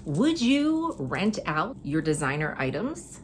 Would you rent out your designer items?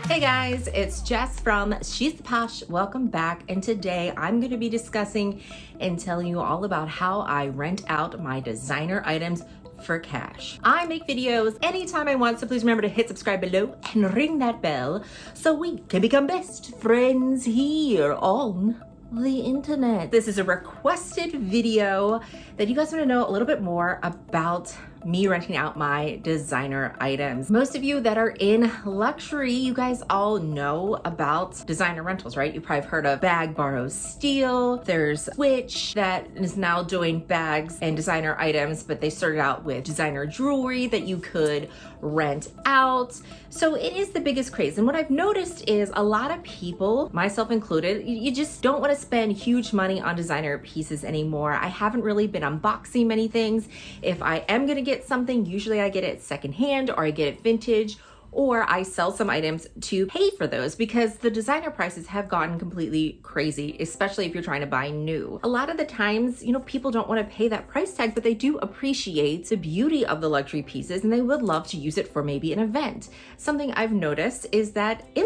Hey guys, it's Jess from She's the Posh. Welcome back, and today I'm going to be discussing and telling you all about how I rent out my designer items for cash. I make videos anytime I want, so please remember to hit subscribe below and ring that bell so we can become best friends here on the internet. This is a requested video that you guys want to know a little bit more about me renting out my designer items. Most of you that are in luxury, you guys all know about designer rentals, right? You probably have heard of Bag Borrow Steal. There's Switch that is now doing bags and designer items, but they started out with designer jewelry that you could rent out. So it is the biggest craze. And what I've noticed is a lot of people, myself included, you just don't want to spend huge money on designer pieces anymore. I haven't really been unboxing many things. If I am gonna get something, usually I get it secondhand or I get it vintage, or I sell some items to pay for those because the designer prices have gotten completely crazy, especially if you're trying to buy new. A lot of the times, people don't want to pay that price tag, but they do appreciate the beauty of the luxury pieces and they would love to use it for maybe an event. Something I've noticed is that a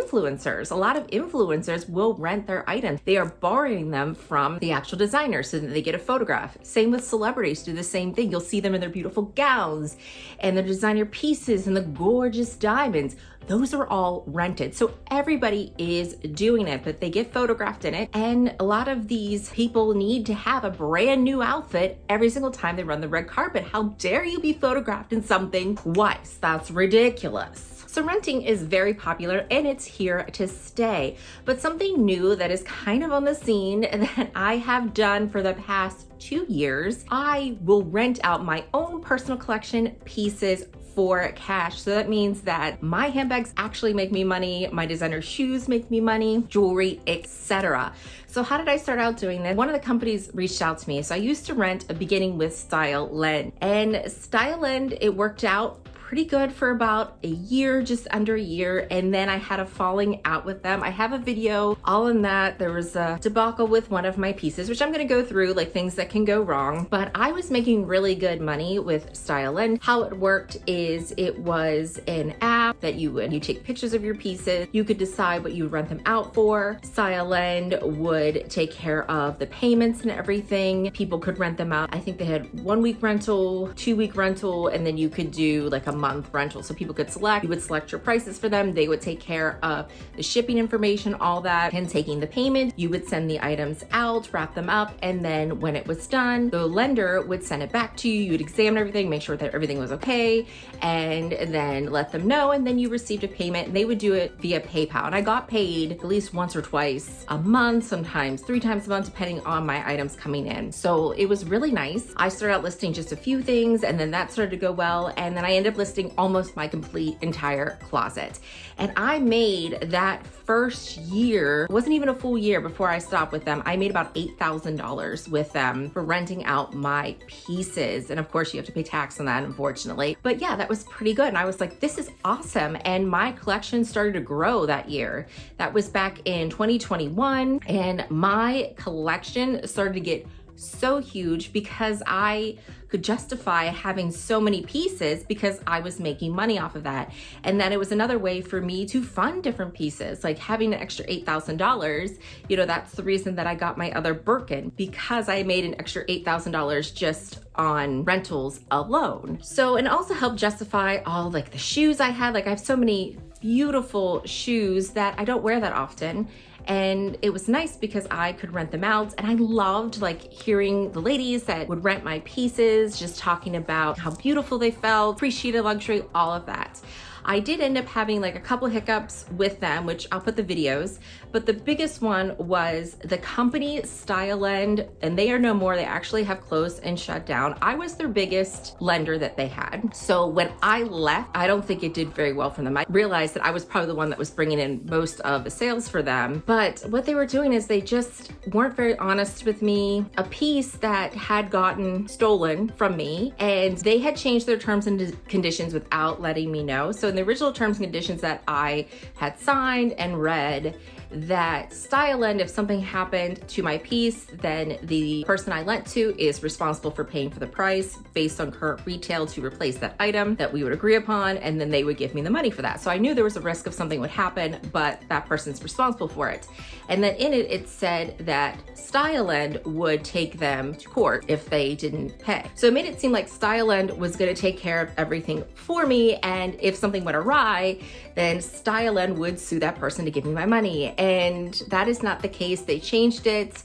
lot of influencers will rent their items. They are borrowing them from the actual designer so that they get a photograph. Same with celebrities, do the same thing. You'll see them in their beautiful gowns and their designer pieces and the gorgeous diamonds. Those are all rented. So everybody is doing it, but they get photographed in it. And a lot of these people need to have a brand new outfit every single time they run the red carpet. How dare you be photographed in something twice? That's ridiculous. So renting is very popular and it's here to stay. But something new that is kind of on the scene that I have done for the past 2 years, I will rent out my own personal collection pieces for cash. So that means that my handbags actually make me money, my designer shoes make me money, jewelry, etc. So how did I start out doing this? One of the companies reached out to me. So I used to rent beginning with Style Lend, and Style Lend, it worked out pretty good for about a year, just under a year, and then I had a falling out with them. I have a video all in that. There was a debacle with one of my pieces, which I'm gonna go through, like things that can go wrong, but I was making really good money with Style Lend. How it worked is it was an app that you take pictures of your pieces, you could decide what you would rent them out for. Style Lend would take care of the payments and everything. People could rent them out. I think they had 1 week rental, 2 week rental, and then you could do like a month rental. So people could select, you would select your prices for them. They would take care of the shipping information, all that, and taking the payment. You would send the items out, wrap them up, and then when it was done, the lender would send it back to you. You would examine everything, make sure that everything was okay, and then let them know, and then you received a payment, and they would do it via PayPal. And I got paid at least once or twice a month, sometimes 3 times a month, depending on my items coming in. So it was really nice. I started out listing just a few things, and then that started to go well, and then I ended up listing almost my complete entire closet. And I made that first year, it wasn't even a full year before I stopped with them, I made about $8,000 with them for renting out my pieces. And of course you have to pay tax on that, unfortunately. But yeah, that was pretty good. And I was like, this is awesome. And my collection started to grow that year. That was back in 2021. And my collection started to get so huge because I could justify having so many pieces because I was making money off of that. And then it was another way for me to fund different pieces, like having an extra $8,000, that's the reason that I got my other Birkin, because I made an extra $8,000 just on rentals alone. So, and also helped justify all like the shoes I had. Like I have so many beautiful shoes that I don't wear that often. And it was nice because I could rent them out, and I loved like hearing the ladies that would rent my pieces, just talking about how beautiful they felt, appreciated luxury, all of that. I did end up having like a couple hiccups with them, which I'll put the videos, but the biggest one was the company Style Lend, and they are no more. They actually have closed and shut down. I was their biggest lender that they had. So when I left, I don't think it did very well for them. I realized that I was probably the one that was bringing in most of the sales for them. But what they were doing is they just weren't very honest with me. A piece that had gotten stolen from me, and they had changed their terms and conditions without letting me know. So in the original terms and conditions that I had signed and read, that Style End, if something happened to my piece, then the person I lent to is responsible for paying for the price based on current retail to replace that item that we would agree upon, and then they would give me the money for that. So I knew there was a risk of something would happen, but that person's responsible for it. And then in it, it said that Style End would take them to court if they didn't pay. So it made it seem like Style End was going to take care of everything for me, and if something went awry, then Style End would sue that person to give me my money. And that is not the case. They changed it,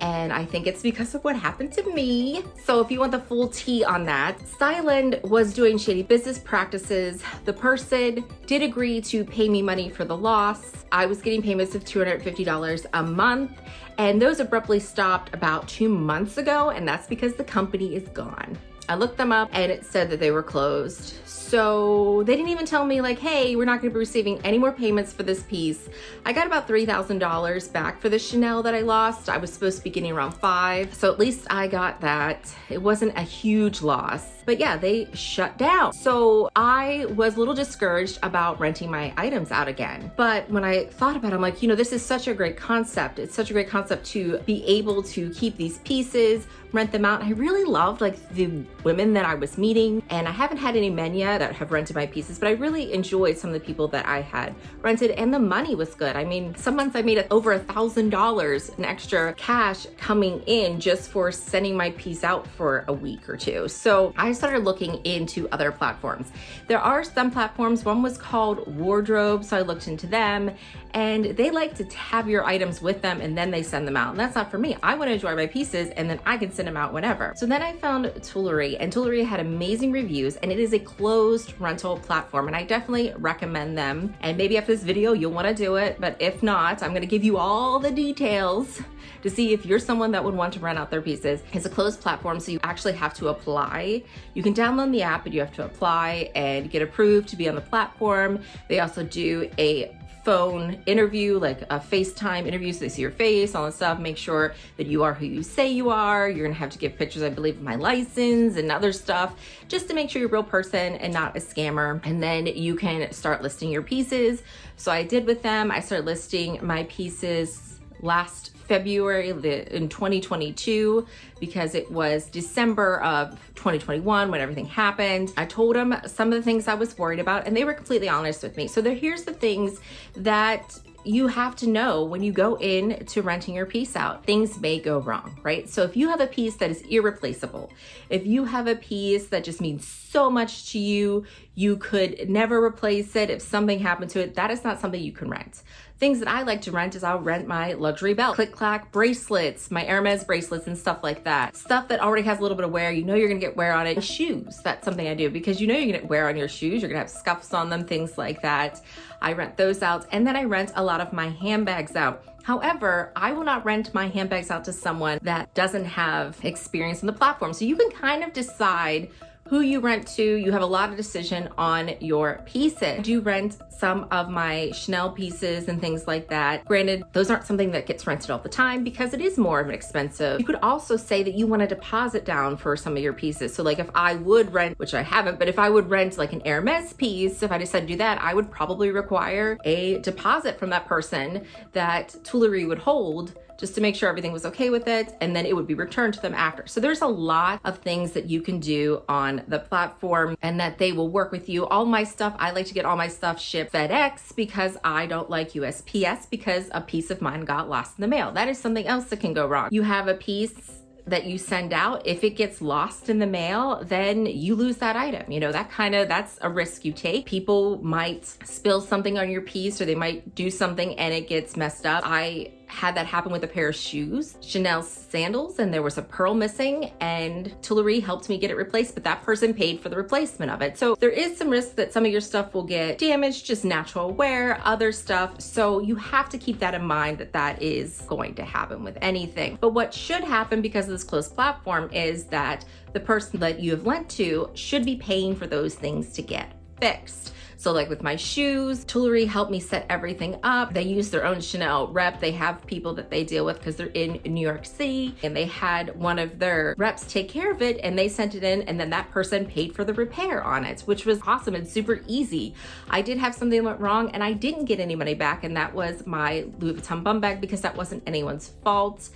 and I think it's because of what happened to me. So if you want the full tea on that, Style End was doing shady business practices. The person did agree to pay me money for the loss. I was getting payments of $250 a month, and those abruptly stopped about 2 months ago, and that's because the company is gone. I looked them up and it said that they were closed. So they didn't even tell me like, hey, we're not gonna be receiving any more payments for this piece. I got about $3,000 back for the Chanel that I lost. I was supposed to be getting around $5,000. So at least I got that. It wasn't a huge loss. But yeah, they shut down. So I was a little discouraged about renting my items out again. But when I thought about it, I'm like, this is such a great concept. It's such a great concept to be able to keep these pieces, rent them out. I really loved like the women that I was meeting, and I haven't had any men yet that have rented my pieces, but I really enjoyed some of the people that I had rented, and the money was good. I mean, some months I made over $1,000 in extra cash coming in just for sending my piece out for a week or two. So I started looking into other platforms. There are some platforms. One was called Wardrobe, so I looked into them, and they like to have your items with them and then they send them out. And that's not for me. I want to enjoy my pieces and then I can send them out whenever. So then I found Tulari, and Tulari had amazing reviews, and it is a closed rental platform, and I definitely recommend them. And maybe after this video you'll want to do it, but if not, I'm going to give you all the details to see if you're someone that would want to rent out their pieces. It's a closed platform, so you actually have to apply. You can download the app, but you have to apply and get approved to be on the platform. They also do a phone interview, like a FaceTime interview, so they see your face, all that stuff, make sure that you are who you say you are. You're gonna have to give pictures, I believe, of my license and other stuff, just to make sure you're a real person and not a scammer. And then you can start listing your pieces. So I did with them. I started listing my pieces last February in 2022, because it was December of 2021 when everything happened. I told them some of the things I was worried about, and they were completely honest with me. So here's the things that you have to know when you go in to renting your piece out. Things may go wrong, right? So if you have a piece that is irreplaceable, if you have a piece that just means so much to you, you could never replace it. If something happened to it, that is not something you can rent. Things that I like to rent is I'll rent my luxury belt, click-clack bracelets, my Hermes bracelets and stuff like that. Stuff that already has a little bit of wear, you're gonna get wear on it. Shoes, that's something I do, because you're gonna get wear on your shoes, you're gonna have scuffs on them, things like that. I rent those out, and then I rent a lot of my handbags out. However, I will not rent my handbags out to someone that doesn't have experience on the platform. So you can kind of decide who you rent to. You have a lot of decision on your pieces. I do rent some of my Chanel pieces and things like that. Granted, those aren't something that gets rented all the time because it is more of an expensive. You could also say that you want to deposit down for some of your pieces. So like if I would rent, which I haven't, but if I would rent like an Hermes piece, if I decided to do that, I would probably require a deposit from that person that Tulari would hold, just to make sure everything was okay with it, and then it would be returned to them after. So there's a lot of things that you can do on the platform and that they will work with you. All my stuff, I like to get all my stuff shipped FedEx because I don't like USPS, because a piece of mine got lost in the mail. That is something else that can go wrong. You have a piece that you send out, if it gets lost in the mail, then you lose that item. That's a risk you take. People might spill something on your piece, or they might do something and it gets messed up. I had that happen with a pair of shoes, Chanel sandals, and there was a pearl missing, and Tulari helped me get it replaced, but that person paid for the replacement of it. So there is some risk that some of your stuff will get damaged, just natural wear, other stuff. So you have to keep that in mind, that that is going to happen with anything. But what should happen because of this closed platform is that the person that you have lent to should be paying for those things to get fixed. So like with my shoes, Tulari helped me set everything up. They use their own Chanel rep. They have people that they deal with because they're in New York City, and they had one of their reps take care of it, and they sent it in, and then that person paid for the repair on it, which was awesome and super easy. I did have something that went wrong and I didn't get any money back, and that was my Louis Vuitton bum bag because that wasn't anyone's fault.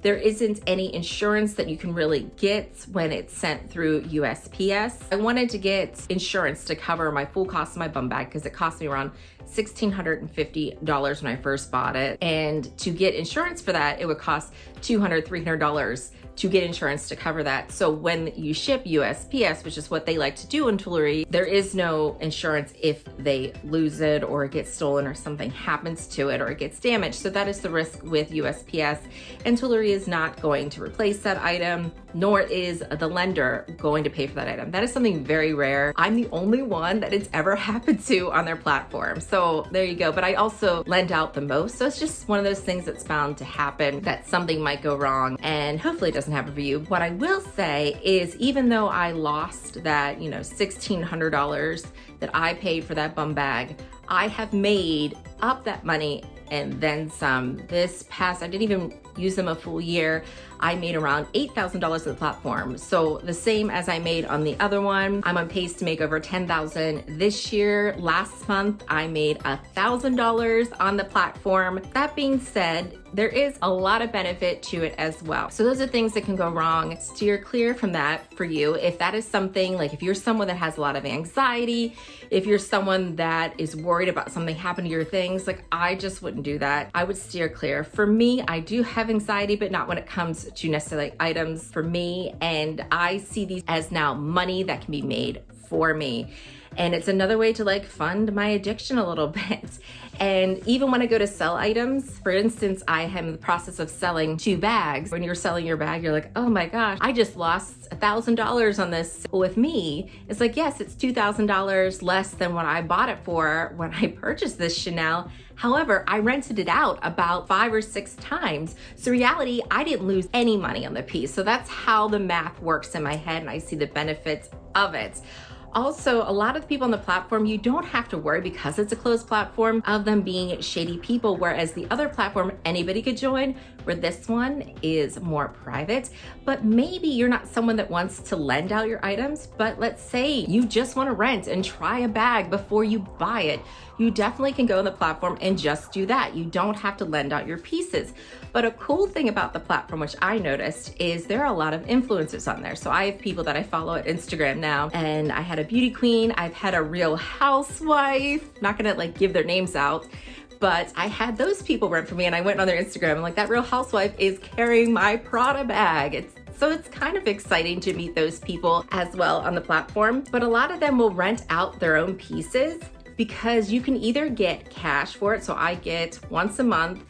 There isn't any insurance that you can really get when it's sent through USPS. I wanted to get insurance to cover my full cost of my bum bag because it cost me around $1,650 when I first bought it. And to get insurance for that, it would cost $200, $300 to get insurance to cover that. So when you ship USPS, which is what they like to do in Tulari, there is no insurance if they lose it or it gets stolen or something happens to it or it gets damaged. So that is the risk with USPS, and Tulari is not going to replace that item, nor is the lender going to pay for that item. That is something very rare. I'm the only one that it's ever happened to on their platform. So there you go. But I also lend out the most. So it's just one of those things that's bound to happen, that something might go wrong, and hopefully it doesn't happen for you. What I will say is, even though I lost that, $1,600 that I paid for that bum bag, I have made up that money and then some. This past, I didn't even use them a full year. I made around $8,000 on the platform. So the same as I made on the other one. I'm on pace to make over $10,000 this year. Last month, I made $1,000 on the platform. That being said, there is a lot of benefit to it as well. So those are things that can go wrong. Steer clear from that for you. If that is something, like if you're someone that has a lot of anxiety, if you're someone that is worried about something happening to your things, like I just wouldn't do that. I would steer clear. For me, I do have anxiety, but not when it comes to necessarily items for me. And I see these as now money that can be made for me. And it's another way to fund my addiction a little bit. And even when I go to sell items, for instance, I am in the process of selling 2 bags. When you're selling your bag, you're like, oh my gosh, I just lost $1,000 on this. With me, it's like, yes, it's $2,000 less than what I bought it for when I purchased this Chanel. However, I rented it out about 5 or 6 times. So reality, I didn't lose any money on the piece. So that's how the math works in my head, and I see the benefits of it. Also, a lot of the people on the platform, you don't have to worry, because it's a closed platform, of them being shady people, whereas the other platform, anybody could join, where this one is more private. But maybe you're not someone that wants to lend out your items, but let's say you just want to rent and try a bag before you buy it. You definitely can go on the platform and just do that. You don't have to lend out your pieces. But a cool thing about the platform, which I noticed, is there are a lot of influencers on there. So I have people that I follow at Instagram now, and I had a beauty queen, I've had a Real Housewife, not gonna give their names out, but I had those people rent for me, and I went on their Instagram and that Real Housewife is carrying my Prada bag. So it's kind of exciting to meet those people as well on the platform. But a lot of them will rent out their own pieces, because you can either get cash for it. So I get once a month.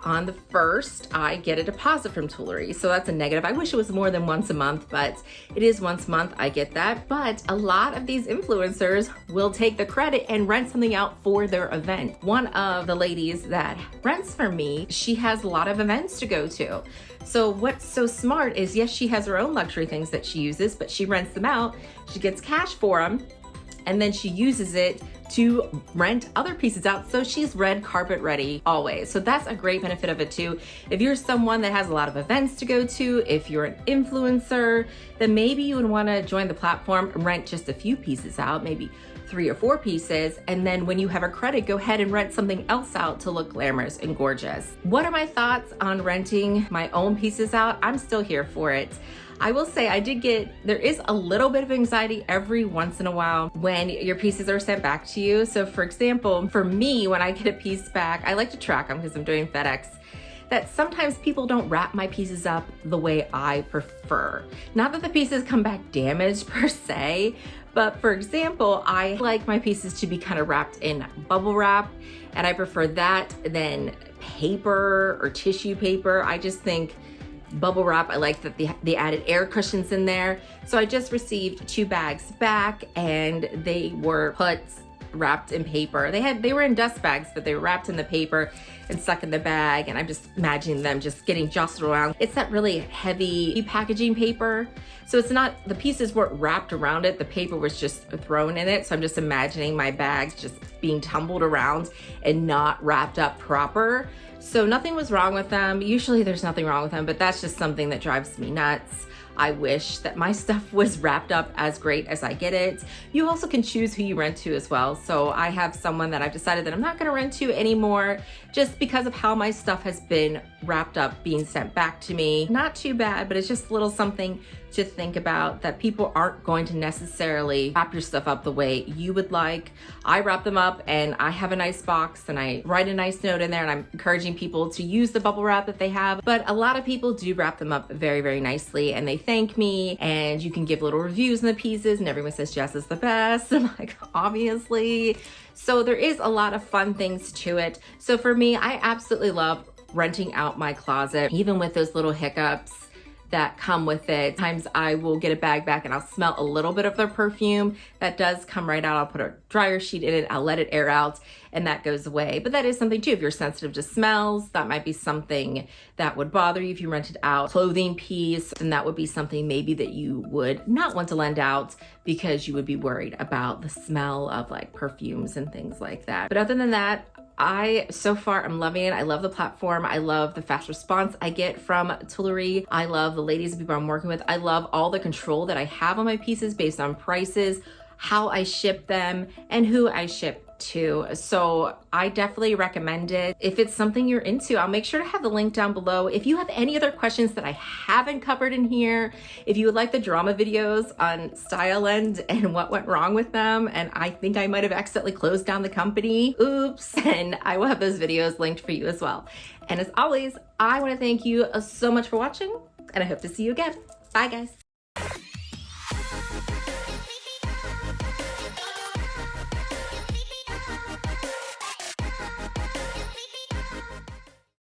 On the first, I get a deposit from Tulari. So that's a negative. I wish it was more than once a month, but it is once a month. I get that. But a lot of these influencers will take the credit and rent something out for their event. One of the ladies that rents for me, she has a lot of events to go to. So what's so smart is, yes, she has her own luxury things that she uses, but she rents them out. She gets cash for them, and then she uses it to rent other pieces out. So she's red carpet ready always. So that's a great benefit of it too. If you're someone that has a lot of events to go to, if you're an influencer, then maybe you would want to join the platform and rent just a few pieces out, maybe 3 or 4 pieces. And then when you have a credit, go ahead and rent something else out to look glamorous and gorgeous. What are my thoughts on renting my own pieces out? I'm still here for it. I will say there is a little bit of anxiety every once in a while when your pieces are sent back to you. So for example, for me, when I get a piece back, I like to track them because I'm doing FedEx, that sometimes people don't wrap my pieces up the way I prefer. Not that the pieces come back damaged per se, but for example, I like my pieces to be kind of wrapped in bubble wrap, and I prefer that than paper or tissue paper. I just think bubble wrap, I like that they added air cushions in there. So I just received 2 bags back, and they were put wrapped in paper. They were in dust bags, but they were wrapped in the paper and stuck in the bag, and I'm just imagining them just getting jostled around. It's that really heavy packaging paper. So it's not, the pieces weren't wrapped around it, the paper was just thrown in it. So I'm just imagining my bags just being tumbled around and not wrapped up proper. So nothing was wrong with them. Usually there's nothing wrong with them, but that's just something that drives me nuts. I wish that my stuff was wrapped up as great as I get it. You also can choose who you rent to as well. So I have someone that I've decided that I'm not gonna rent to anymore just because of how my stuff has been wrapped up being sent back to me. Not too bad, but it's just a little something to think about, that people aren't going to necessarily wrap your stuff up the way you would like. I wrap them up and I have a nice box and I write a nice note in there, and I'm encouraging people to use the bubble wrap that they have. But a lot of people do wrap them up very, very nicely, and they thank me, and you can give little reviews in the pieces, and everyone says Jess is the best. I'm like, obviously. So there is a lot of fun things to it. So for me, I absolutely love renting out my closet, even with those little hiccups that come with it. Times I will get a bag back and I'll smell a little bit of their perfume. That does come right out. I'll put a dryer sheet in it, I'll let it air out, and that goes away. But that is something too. If you're sensitive to smells, that might be something that would bother you. If you rented out a clothing piece, then that would be something maybe that you would not want to lend out because you would be worried about the smell of like perfumes and things like that. But other than that, so far I'm loving it. I love the platform. I love the fast response I get from Tulari. I love the ladies and people I'm working with. I love all the control that I have on my pieces based on prices, how I ship them, and who I ship to. So I definitely recommend it. If it's something you're into, I'll make sure to have the link down below. If you have any other questions that I haven't covered in here, if you would like the drama videos on Style End and what went wrong with them, and I think I might have accidentally closed down the company, oops, and I will have those videos linked for you as well. And as always, I want to thank you so much for watching, and I hope to see you again. Bye guys.